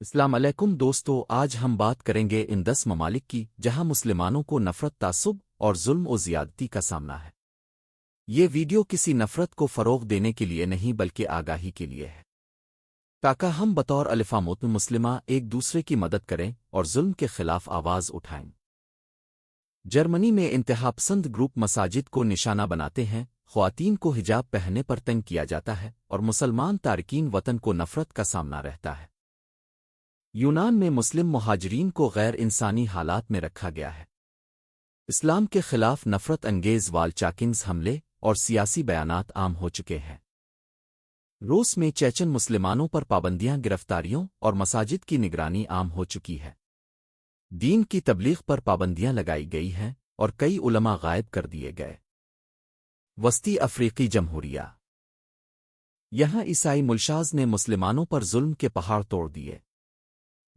السلام علیکم دوستو، آج ہم بات کریں گے ان 10 ممالک کی جہاں مسلمانوں کو نفرت، تعصب اور ظلم و زیادتی کا سامنا ہے۔ یہ ویڈیو کسی نفرت کو فروغ دینے کے لیے نہیں بلکہ آگاہی کے لیے ہے، تاکہ ہم بطور الفامت مسلمہ ایک دوسرے کی مدد کریں اور ظلم کے خلاف آواز اٹھائیں۔ جرمنی میں انتہا پسند گروپ مساجد کو نشانہ بناتے ہیں، خواتین کو حجاب پہننے پر تنگ کیا جاتا ہے اور مسلمان تارکین وطن کو نفرت کا سامنا رہتا ہے۔ یونان میں مسلم مہاجرین کو غیر انسانی حالات میں رکھا گیا ہے۔ اسلام کے خلاف نفرت انگیز وال چاکنز حملے اور سیاسی بیانات عام ہو چکے ہیں۔ روس میں چیچن مسلمانوں پر پابندیاں، گرفتاریوں اور مساجد کی نگرانی عام ہو چکی ہے۔ دین کی تبلیغ پر پابندیاں لگائی گئی ہیں اور کئی علماء غائب کر دیے گئے۔ وسطی افریقی جمہوریہ، یہاں عیسائی ملشاز نے مسلمانوں پر ظلم کے پہاڑ توڑ دیے۔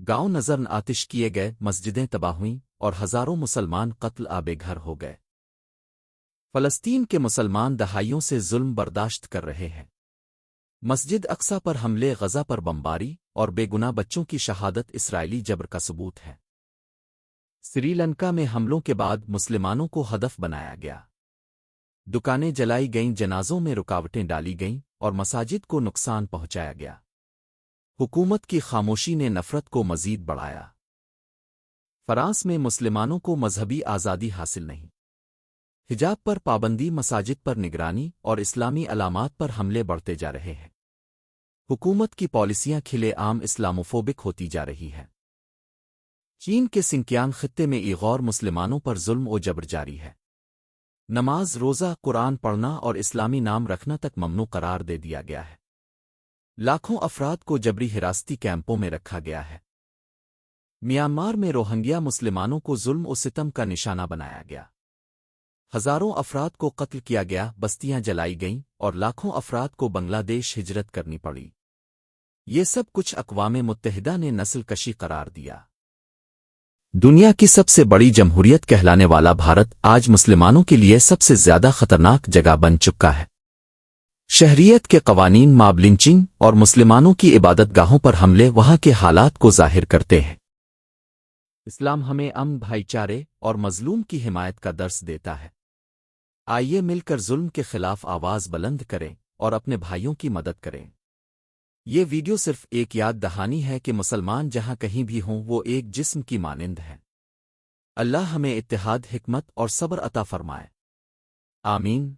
گاؤں نظر آتش کیے گئے، مسجدیں تباہ ہوئیں اور ہزاروں مسلمان قتل آبے گھر ہو گئے۔ فلسطین کے مسلمان دہائیوں سے ظلم برداشت کر رہے ہیں۔ مسجد اقصی پر حملے، غزہ پر بمباری اور بے گناہ بچوں کی شہادت اسرائیلی جبر کا ثبوت ہے۔ سری لنکا میں حملوں کے بعد مسلمانوں کو ہدف بنایا گیا۔ دکانیں جلائی گئیں، جنازوں میں رکاوٹیں ڈالی گئیں اور مساجد کو نقصان پہنچایا گیا۔ حکومت کی خاموشی نے نفرت کو مزید بڑھایا۔ فرانس میں مسلمانوں کو مذہبی آزادی حاصل نہیں۔ حجاب پر پابندی، مساجد پر نگرانی اور اسلامی علامات پر حملے بڑھتے جا رہے ہیں۔ حکومت کی پالیسیاں کھلے عام اسلاموفوبک ہوتی جا رہی ہیں۔ چین کے سنکیانگ خطے میں ایغور مسلمانوں پر ظلم و جبر جاری ہے۔ نماز، روزہ، قرآن پڑھنا اور اسلامی نام رکھنا تک ممنوع قرار دے دیا گیا ہے۔ لاکھوں افراد کو جبری حراستی کیمپوں میں رکھا گیا ہے۔ میانمار میں روہنگیا مسلمانوں کو ظلم و ستم کا نشانہ بنایا گیا۔ ہزاروں افراد کو قتل کیا گیا، بستیاں جلائی گئیں اور لاکھوں افراد کو بنگلہ دیش ہجرت کرنی پڑی۔ یہ سب کچھ اقوام متحدہ نے نسل کشی قرار دیا۔ دنیا کی سب سے بڑی جمہوریت کہلانے والا بھارت آج مسلمانوں کے لیے سب سے زیادہ خطرناک جگہ بن چکا ہے۔ شہریت کے قوانین، ماب لنچنگ اور مسلمانوں کی عبادت گاہوں پر حملے وہاں کے حالات کو ظاہر کرتے ہیں۔ اسلام ہمیں امن، بھائی چارے اور مظلوم کی حمایت کا درس دیتا ہے۔ آئیے مل کر ظلم کے خلاف آواز بلند کریں اور اپنے بھائیوں کی مدد کریں۔ یہ ویڈیو صرف ایک یاد دہانی ہے کہ مسلمان جہاں کہیں بھی ہوں وہ ایک جسم کی مانند ہیں۔ اللہ ہمیں اتحاد، حکمت اور صبر عطا فرمائے۔ آمین۔